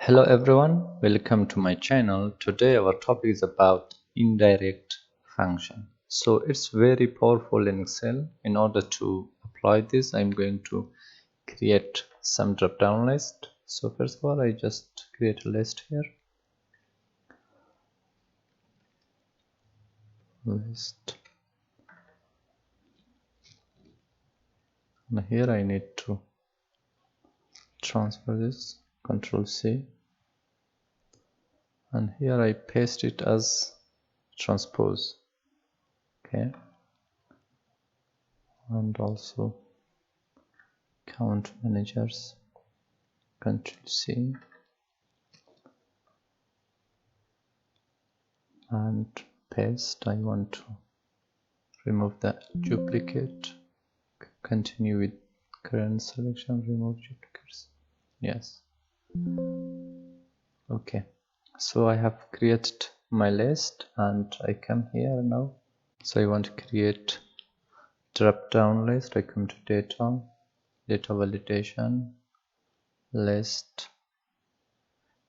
Hello everyone, welcome to my channel. Today our topic is about indirect function. So it's very powerful in Excel. In order to apply this, I'm going to create some drop down list. So first of all, I just create a list here. List. And here I need to transfer this, Control C. And here I paste it as transpose. Okay. And also count managers, Control C. And paste. I want to remove the duplicate, continue with current selection, remove duplicates. Yes. Okay, so I have created my list and I come here now. So I want to create drop down list. I come to data validation, list,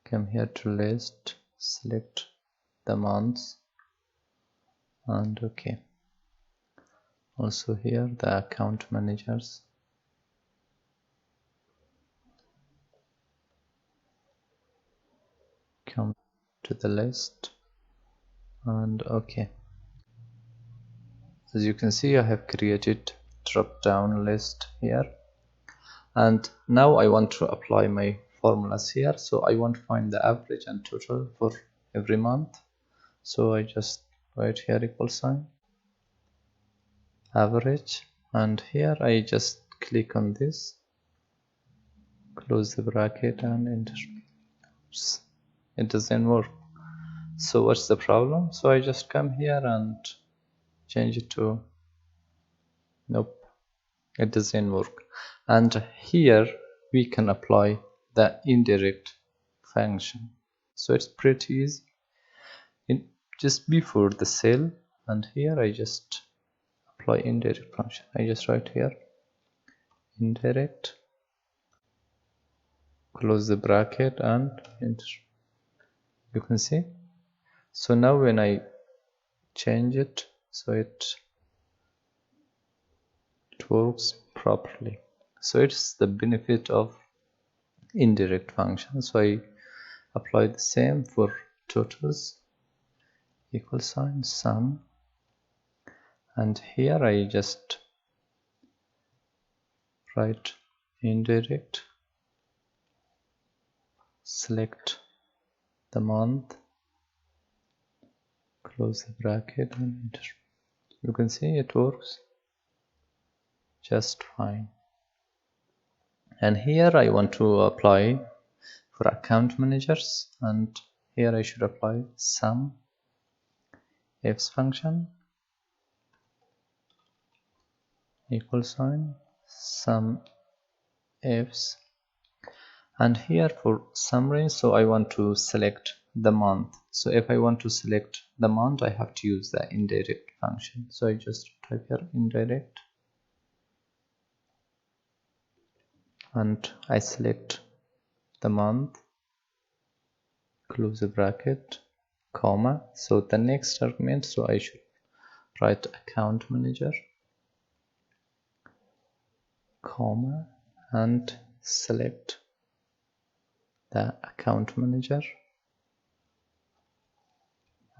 come here to list, select the months, and okay. Also here the account managers, come to the list, and okay. As you can see, I have created drop down list here, and now I want to apply my formulas here. So I want to find the average and total for every month. So I just write here equal sign average, and here I just click on this, close the bracket, and enter. Oops, it doesn't work. So what's the problem? So I just come here and change it to nope, it doesn't work. And here we can apply the indirect function. So it's pretty easy. Just before the cell, and here I just apply indirect function. I just write here indirect, close the bracket, and enter. You can see. So now when I change it, so it works properly. So it's the benefit of indirect function. So I apply the same for totals, equal sign sum, and here I just write indirect, select the month, close the bracket, and enter. You can see it works just fine. And here I want to apply for account managers, and here I should apply sum ifs function, equal sign sum ifs, and here for summary, so I want to select the month. So if I want to select the month, I have to use the indirect function. So I just type here indirect, and I select the month, close the bracket, comma. So the next argument, so I should write account manager, comma, and select the account manager,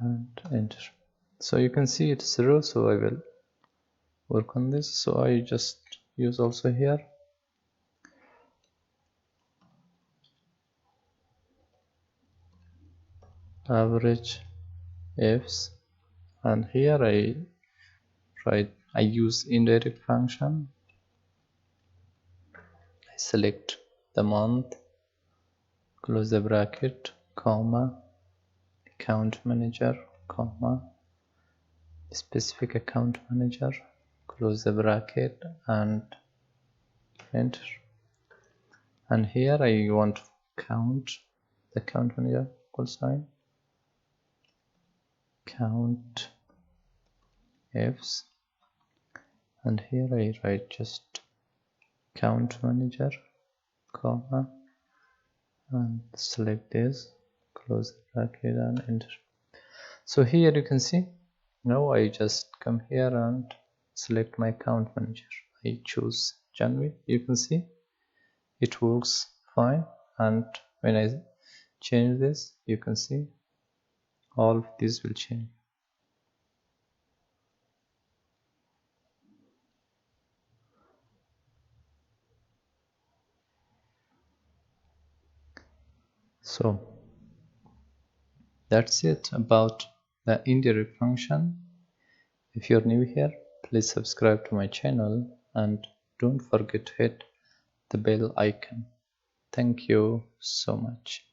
and enter. So you can see it's 0, so I will work on this. So I just use also here average ifs, and here I use indirect function. I select the month, close the bracket, comma, account manager, comma, specific account manager, close the bracket, and enter. And here I want to count the account manager, equal sign count ifs, and here I write just count manager, comma, and select this, close the bracket and enter. So here you can see, now I just come here and select my account manager. I choose January. You can see it works fine, and when I change this, you can see all of this will change. So that's it about the indirect function. If you're new here, please subscribe to my channel and don't forget to hit the bell icon. Thank you so much.